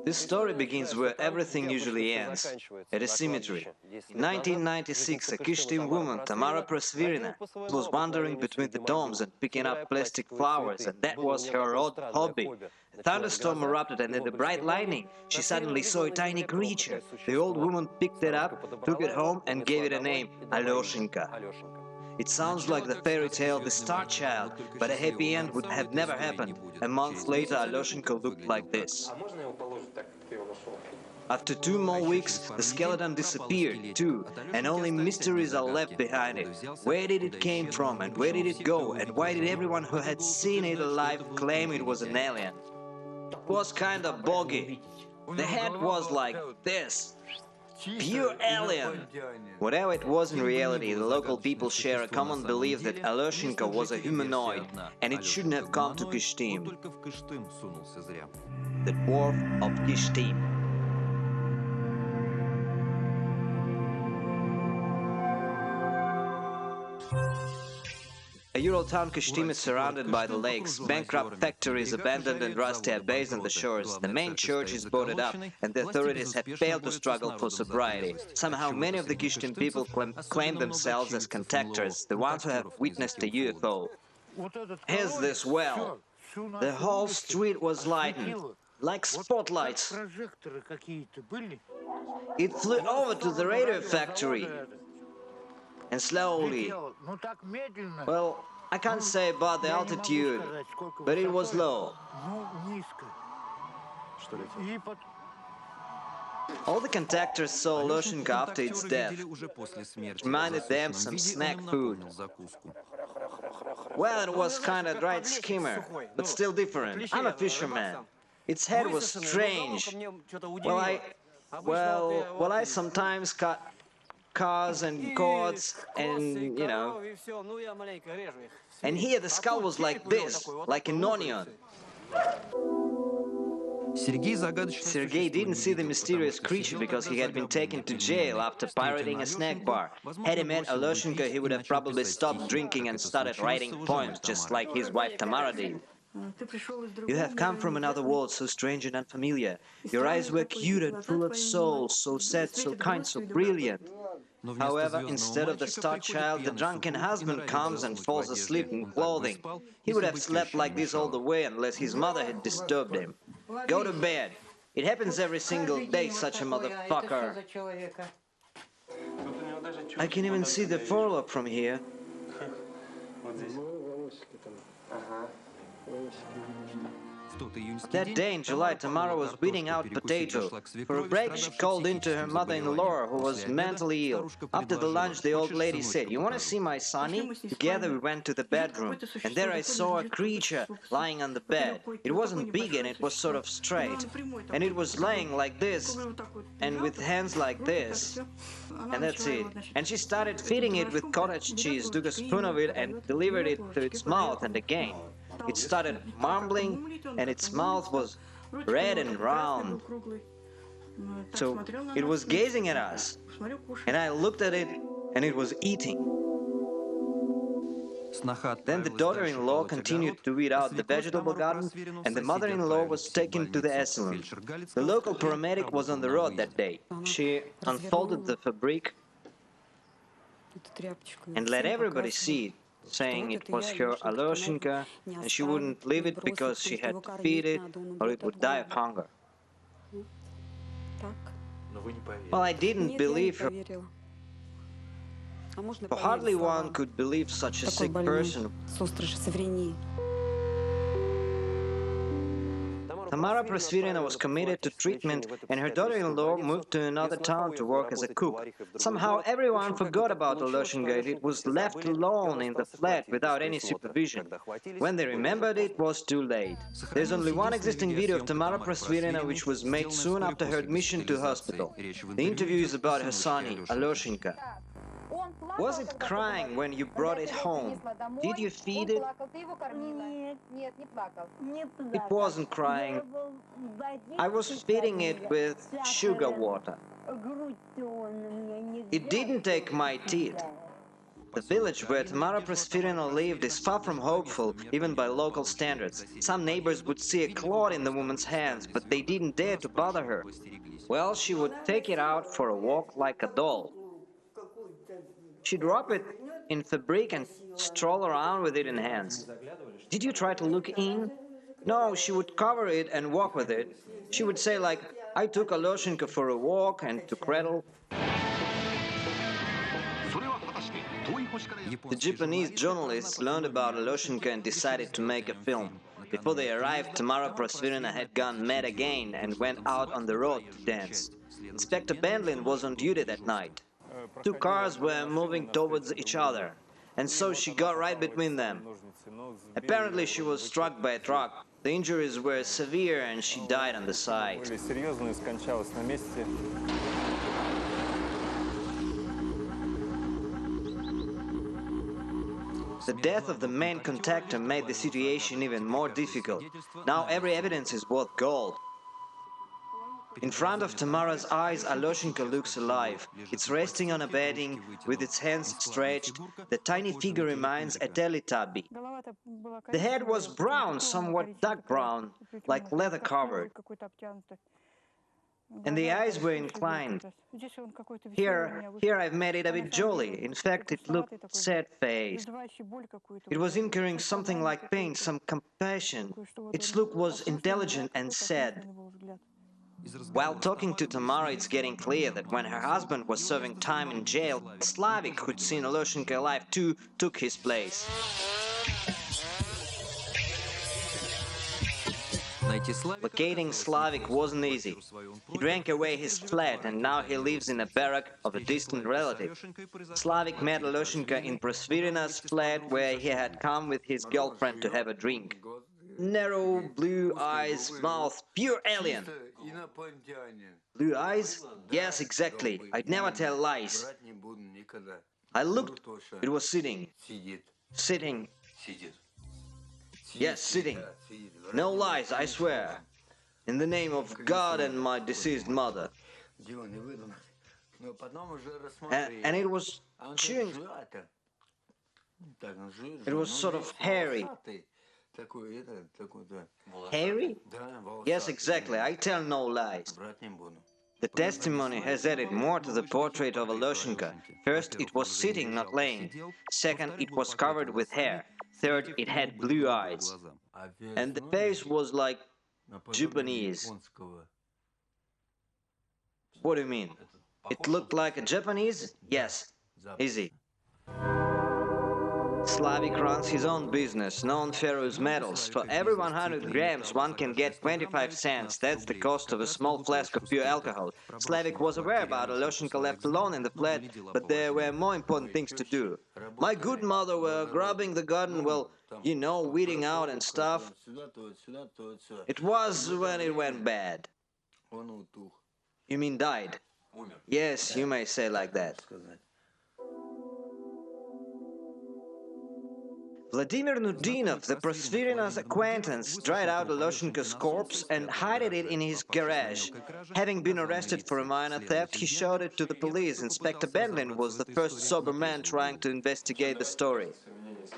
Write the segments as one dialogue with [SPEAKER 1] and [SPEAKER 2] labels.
[SPEAKER 1] This story begins where everything usually ends, at a cemetery. In 1996, a Kyshtym woman, Tamara Prosvirina, was wandering between the tombs and picking up plastic flowers, and that was her odd hobby. A thunderstorm erupted, and in the bright lightning, she suddenly saw a tiny creature. The old woman picked it up, took it home, and gave it a name, Alyoshenka. It sounds like the fairy tale The Star Child, but a happy end would have never happened. A month later, Alyoshenka looked like this. After 2 more weeks, the skeleton disappeared, too, and only mysteries are left behind it. Where did it came from, and where did it go, and why did everyone who had seen it alive claim it was an alien? It was kinda boggy. The head was like this. Pure alien! Whatever it was in reality, the local people share a common belief that Alyoshenka was a humanoid, and it shouldn't have come to Kyshtym. The Dwarf of Kyshtym. A Ural town, Kyshtym is surrounded by the lakes, bankrupt factories, abandoned and rusty are based on the shores. The main church is boarded up, and the authorities have failed to struggle for sobriety. Somehow many of the Kyshtym people claim themselves as contactors, the ones who have witnessed a UFO. Here's this well. The whole street was lightened, like spotlights. It flew over to the radio factory. And slowly. Well, I can't say about the altitude, but it was low. All the contactors saw Alyoshenka after its death. It reminded them some snack food. Well, it was kinda dried skimmer, but still different. I'm a fisherman. Its head was strange. Well, I sometimes cut cars and cords and, and here the skull was like this, like an onion. Sergei didn't see the mysterious creature because he had been taken to jail after pirating a snack bar. Had he met Alyoshenka, he would have probably stopped drinking and started writing poems, just like his wife Tamara did. You have come from another world so strange and unfamiliar. Your eyes were cute and full of soul, so sad, so kind, so brilliant. However, instead of the star child, the drunken husband comes and falls asleep in clothing. He would have slept like this all the way unless his mother had disturbed him. Go to bed. It happens every single day, such a motherfucker. I can even see the forelock from here. That day in July, Tamara was beating out potato. For a break, she called in to her mother-in-law, who was mentally ill. After the lunch, the old lady said, "You want to see my sonny?" Together we went to the bedroom, and there I saw a creature lying on the bed. It wasn't big and it was sort of straight. And it was laying like this, and with hands like this. And that's it. And she started feeding it with cottage cheese, took a spoon of it and delivered it to its mouth, and again. It started mumbling, and its mouth was red and round. So it was gazing at us, and I looked at it, and it was eating. Then the daughter-in-law continued to weed out the vegetable garden, and the mother-in-law was taken to the asylum. The local paramedic was on the road that day. She unfolded the fabric and let everybody see it, saying it was her Alyoshenka, and she wouldn't leave it because she had to feed it, or it would die of hunger. Well, I didn't believe her. For hardly one could believe such a sick person. Tamara Prosvirina was committed to treatment, and her daughter-in-law moved to another town to work as a cook. Somehow everyone forgot about Alyoshenka, and it was left alone in the flat without any supervision. When they remembered, it was too late. There's only one existing video of Tamara Prosvirina, which was made soon after her admission to hospital. The interview is about her sonny, Alyoshenka. Was it crying when you brought it home? Did you feed it? It wasn't crying. I was feeding it with sugar water. It didn't take my teeth. The village where Tamara Prosperina lived is far from hopeful, even by local standards. Some neighbors would see a clod in the woman's hands, but they didn't dare to bother her. Well, she would take it out for a walk like a doll. She'd wrap it in fabric and stroll around with it in hands. Did you try to look in? No, she would cover it and walk with it. She would say like, I took Alyoshenka for a walk and to cradle. The Japanese journalists learned about Alyoshenka and decided to make a film. Before they arrived, Tamara Prosperina had gone mad again and went out on the road to dance. Inspector Bendlin was on duty that night. Two cars were moving towards each other, and so she got right between them. Apparently she was struck by a truck. The injuries were severe and she died on the side. The death of the main contactor made the situation even more difficult. Now every evidence is worth gold. In front of Tamara's eyes, Alyoshenka looks alive. It's resting on a bedding, with its hands stretched. The tiny figure reminds a Teletubby. The head was brown, somewhat dark brown, like leather covered. And the eyes were inclined. Here I've made it a bit jolly. In fact, it looked sad-faced. It was incurring something like pain, some compassion. Its look was intelligent and sad. While talking to Tamara, it's getting clear that when her husband was serving time in jail, Slavik, who'd seen Alyoshenka alive too, took his place. Locating Slavik wasn't easy. He drank away his flat and now he lives in a barrack of a distant relative. Slavik met Alyoshenka in Prosperina's flat where he had come with his girlfriend to have a drink. Narrow, blue eyes, mouth, pure alien. Blue eyes? Yes, exactly. I'd never tell lies. I looked, it was sitting. Sitting. Yes, sitting. No lies, I swear. In the name of God and my deceased mother. And it was chewing. It was sort of hairy. Hairy? Yes, exactly. I tell no lies. The testimony has added more to the portrait of Alyoshenka. First, it was sitting, not laying. Second, it was covered with hair. Third, it had blue eyes. And the face was like Japanese. What do you mean? It looked like a Japanese? Yes. Easy. Slavik runs his own business, non-ferrous metals. For every 100 grams, one can get 25 cents. That's the cost of a small flask of pure alcohol. Slavik was aware about Alyoshenka left alone in the flat, but there were more important things to do. My good mother were grubbing the garden, well, you know, weeding out and stuff. It was when it went bad. You mean died? Yes, you may say like that. Vladimir Nudinov, the Prosperina's acquaintance, dried out Alyoshenka's corpse and hid it in his garage. Having been arrested for a minor theft, he showed it to the police. Inspector Bendlin was the first sober man trying to investigate the story.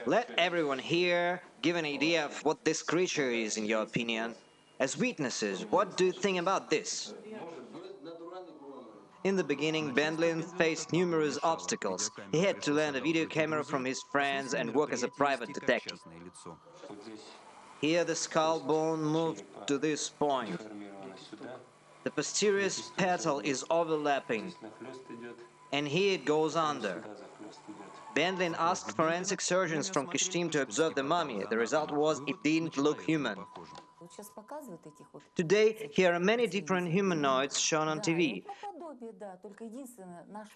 [SPEAKER 1] Let everyone here give an idea of what this creature is, in your opinion. As witnesses, what do you think about this? In the beginning, Bendlin faced numerous obstacles. He had to learn a video camera from his friends and work as a private detective. Here the skull bone moved to this point. The posterior petal is overlapping, and here it goes under. Bendlin asked forensic surgeons from Kyshtym to observe the mummy. The result was it didn't look human. Today, here are many different humanoids shown on TV.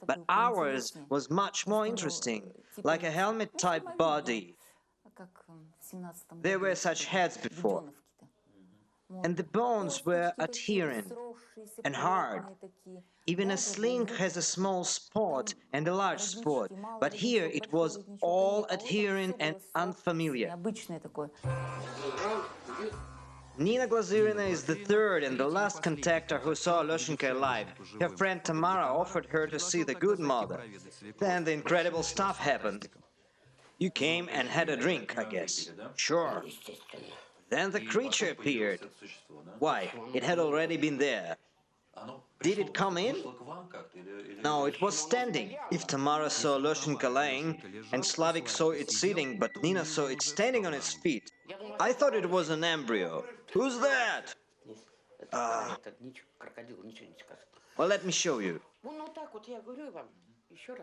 [SPEAKER 1] But ours was much more interesting, like a helmet-type body. There were such heads before. And the bones were adherent and hard. Even a sling has a small spot and a large spot, but here it was all adherent and unfamiliar. Nina Glazurina is the third and the last contactor who saw Alyoshenka alive. Her friend Tamara offered her to see the good mother. Then the incredible stuff happened. You came and had a drink, I guess. Sure. Then the creature appeared. Why? It had already been there. Did it come in? No, it was standing. If Tamara saw Alyoshenka lying, and Slavik saw it sitting, but Nina saw it standing on its feet. I thought it was an embryo. Who's that? Well, let me show you.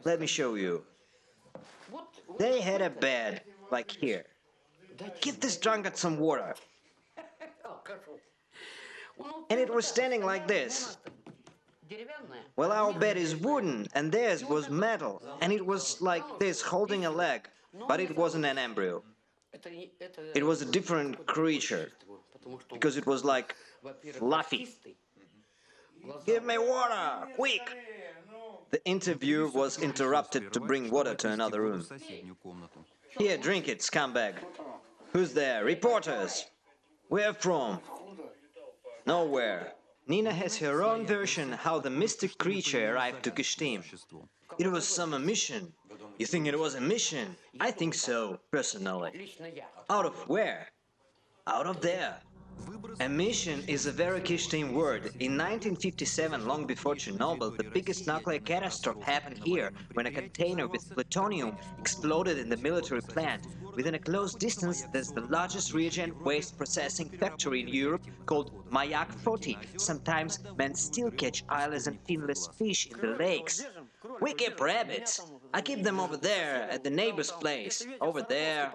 [SPEAKER 1] Let me show you. They had a bed, like here. Give this drunkard some water. And it was standing like this. Well, our bed is wooden, and theirs was metal, and it was like this, holding a leg. But it wasn't an embryo. It was a different creature, because it was like fluffy. Give me water, quick! The interview was interrupted to bring water to another room. Here, drink it, scumbag. Who's there? Reporters! Where from? Nowhere. Nina has her own version how the mystic creature arrived to Kyshtym. It was some mission. You think it was a mission? I think so, personally. Out of where? Out of there. A mission is a very Kyshtym word. In 1957, long before Chernobyl, the biggest nuclear catastrophe happened here when a container with plutonium exploded in the military plant. Within a close distance, there's the largest reagent waste processing factory in Europe called Mayak 40. Sometimes men still catch eyeless and finless fish in the lakes. We keep rabbits. I keep them over there, at the neighbor's place, over there.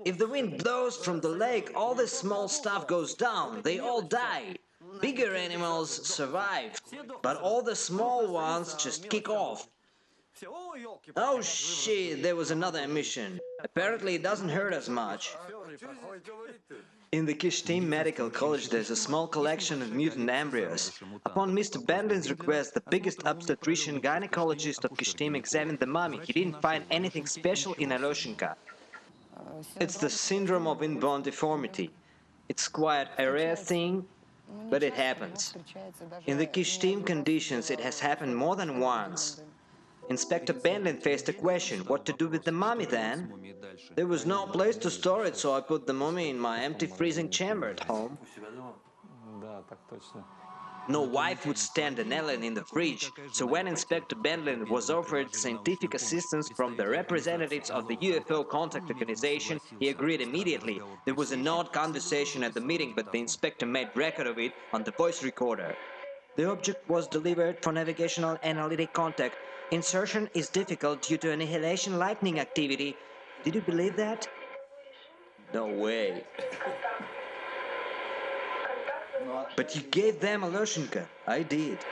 [SPEAKER 1] If the wind blows from the lake, all the small stuff goes down, they all die. Bigger animals survive, but all the small ones just kick off. Oh shit, there was another emission. Apparently it doesn't hurt as much. In the Kyshtym Medical College there's a small collection of mutant embryos. Upon Mr. Bendlin's request, the biggest obstetrician gynecologist of Kyshtym examined the mummy. He didn't find anything special in Alyoshenka. It's the syndrome of inborn deformity. It's quite a rare thing, but it happens. In the Kyshtym conditions it has happened more than once. Inspector Bendlin faced a question, what to do with the mummy then? There was no place to store it, so I put the mummy in my empty freezing chamber at home. No wife would stand an alien in the fridge, so when Inspector Bendlin was offered scientific assistance from the representatives of the UFO contact organization, he agreed immediately. There was an odd conversation at the meeting, but the inspector made record of it on the voice recorder. The object was delivered for navigational analytic contact. Insertion is difficult due to annihilation lightning activity. Did you believe that? No way. But you gave them Alyoshenka. I did.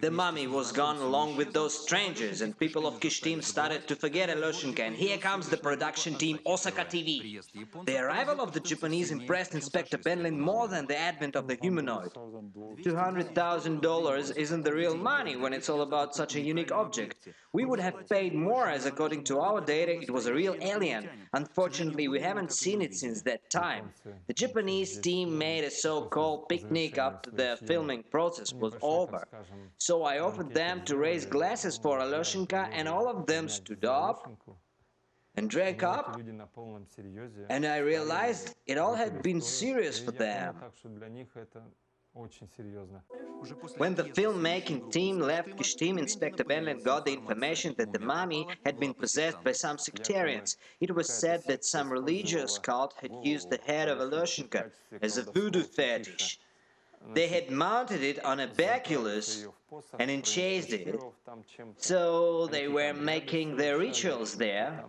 [SPEAKER 1] The mummy was gone along with those strangers, and people of Kyshtym started to forget Alyoshenka, and here comes the production team Osaka TV. The arrival of the Japanese impressed Inspector Bendlin more than the advent of the humanoid. $200,000 isn't the real money when it's all about such a unique object. We would have paid more, as according to our data it was a real alien. Unfortunately, we haven't seen it since that time. The Japanese team made a so-called picnic after the filming process was over. So I offered them to raise glasses for Alyoshenka, and all of them stood up and drank up, and I realized it all had been serious for them. When the filmmaking team left Kyshtym, Inspector Bendlin got the information that the mummy had been possessed by some sectarians. It was said that some religious cult had used the head of Alyoshenka as a voodoo fetish. They had mounted it on a baculus and enchased it, so they were making their rituals there.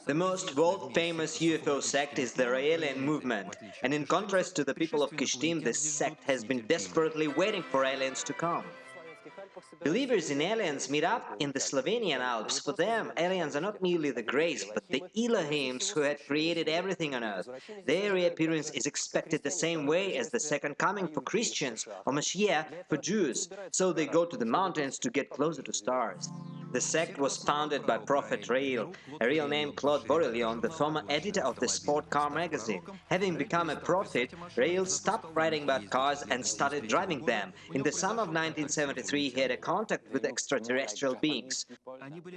[SPEAKER 1] The most world-famous UFO sect is the Raelian movement, and in contrast to the people of Kyshtym, this sect has been desperately waiting for aliens to come. Believers in aliens meet up in the Slovenian Alps. For them, aliens are not merely the grace, but the Elohims who had created everything on earth. Their reappearance is expected the same way as the second coming for Christians or Mashiach for Jews, so they go to the mountains to get closer to stars. The sect was founded by Prophet Rael, a real name Claude Bourillon, the former editor of the Sport Car magazine. Having become a prophet, Rael stopped writing about cars and started driving them. In the summer of 1973, he had a contact with extraterrestrial beings.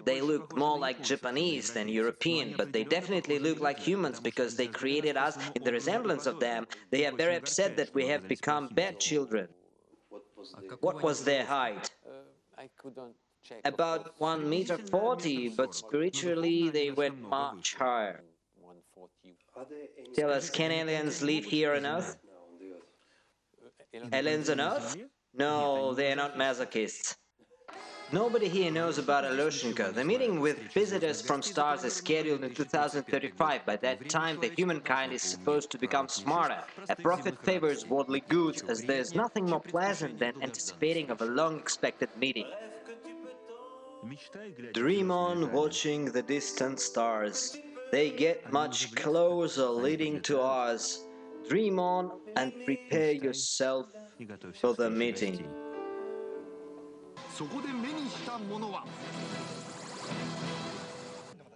[SPEAKER 1] They looked more like Japanese than European, but they definitely look like humans because they created us in the resemblance of them. They are very upset that we have become bad children. What was their height?
[SPEAKER 2] I couldn't check.
[SPEAKER 1] About 1 meter 40, but spiritually they went much higher.
[SPEAKER 2] 140.
[SPEAKER 1] Tell us, can aliens live here on Earth? Aliens on Earth? No, they are not masochists. Nobody here knows about Alyoshenko. The meeting with visitors from stars is scheduled in 2035. By that time, the humankind is supposed to become smarter. A prophet favors worldly goods, as there is nothing more pleasant than anticipating of a long-expected meeting. Dream on watching the distant stars. They get much closer, leading to ours. Dream on and prepare yourself for the meeting.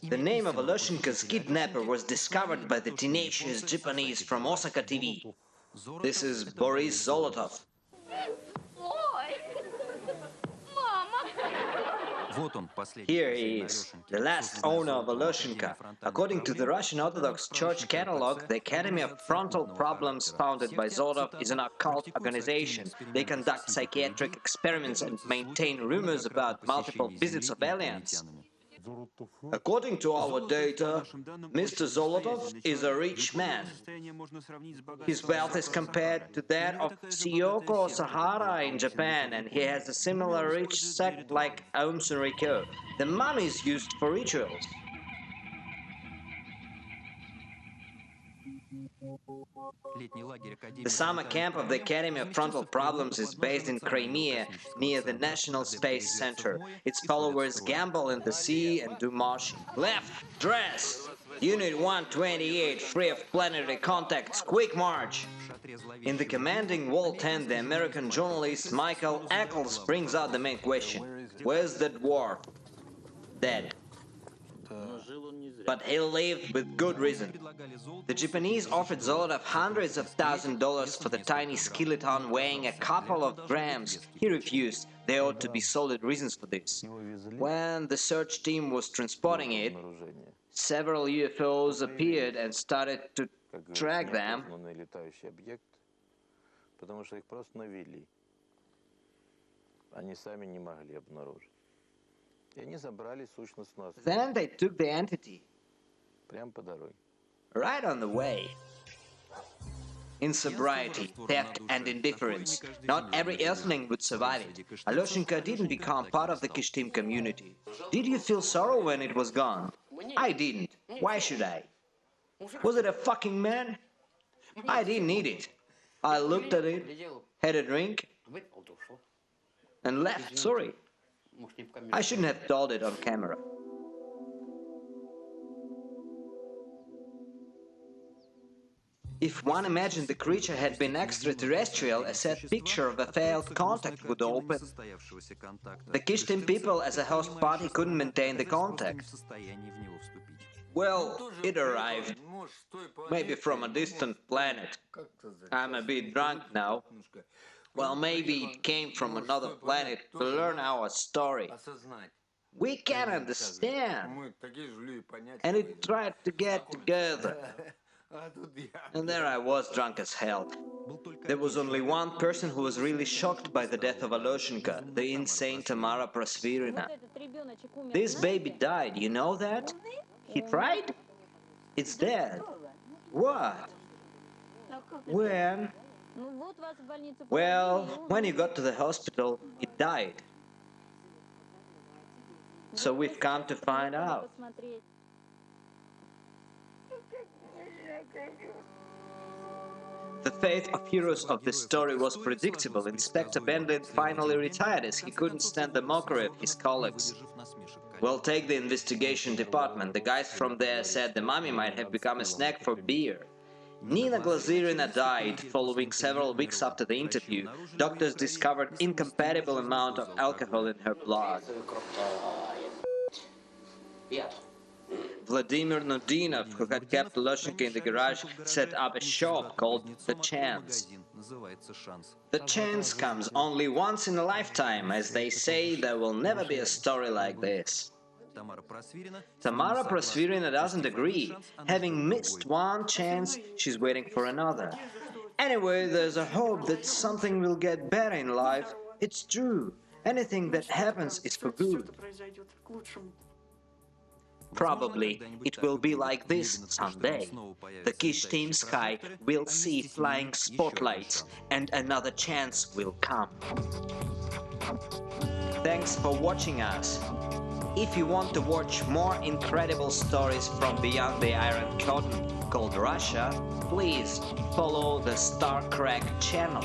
[SPEAKER 1] The name of Alyoshenko's kidnapper was discovered by the tenacious Japanese from Osaka TV. This is Boris Zolotov. Here he is, the last owner of Alyoshenko. According to the Russian Orthodox Church catalog, the Academy of Frontal Problems, founded by Zolotov, is an occult organization. They conduct psychiatric experiments and maintain rumors about multiple visits of aliens. According to our data, Mr. Zolotov is a rich man. His wealth is compared to that of Siyoko Sahara in Japan, and he has a similar rich sect like Aum Shinrikyo. The money is used for rituals. The summer camp of the Academy of Frontal Problems is based in Crimea, near the National Space Center. Its followers gamble in the sea and do marching. Left, dress! Unit 128, free of planetary contacts, quick march! In the commanding wall tent, the American journalist Michael Eccles brings out the main question. Where's the dwarf? Dead. But he lived with good reason. The Japanese offered Zolotov hundreds of $1,000s for the tiny skeleton weighing a couple of grams. He refused. There ought to be solid reasons for this. When the search team was transporting it, several UFOs appeared and started to track them. Then they took the entity. Right on the way. In sobriety, theft and indifference, not every earthling would survive it. Alyoshenko didn't become part of the Kyshtym community. Did you feel sorrow when it was gone? I didn't. Why should I? Was it a fucking man? I didn't need it. I looked at it, had a drink, and left sorry. I shouldn't have told it on camera. If one imagined the creature had been extraterrestrial, a sad picture of a failed contact would open. The Kyshtym people as a host party couldn't maintain the contact. Well, it arrived. Maybe from a distant planet. I'm a bit drunk now. Well, maybe it came from another planet to learn our story. We can't understand. And it tried to get together. And there I was, drunk as hell. There was only one person who was really shocked by the death of Alyoshenko, the insane Tamara Prosvirina. This baby died, you know that? He tried? It's dead. What? When? Well, when you got to the hospital, it died. So we've come to find out. The fate of heroes of this story was predictable. Inspector Bendlin finally retired as he couldn't stand the mockery of his colleagues. Well, take the investigation department. The guys from there said the mummy might have become a snack for beer. Nina Glazirina died following several weeks after the interview. Doctors discovered incompatible amount of alcohol in her blood. Vladimir Nudinov, who had kept Loshenka in the garage, set up a shop called The Chance. The chance comes only once in a lifetime, as they say there will never be a story like this. Tamara Prosvirina doesn't agree. Having missed one chance, she's waiting for another. Anyway, there's a hope that something will get better in life. It's true. Anything that happens is for good. Probably it will be like this someday. The Kyshtym sky will see flying spotlights, and another chance will come. Thanks for watching us. If you want to watch more incredible stories from beyond the Iron Curtain called Russia, please follow the Starcrack channel.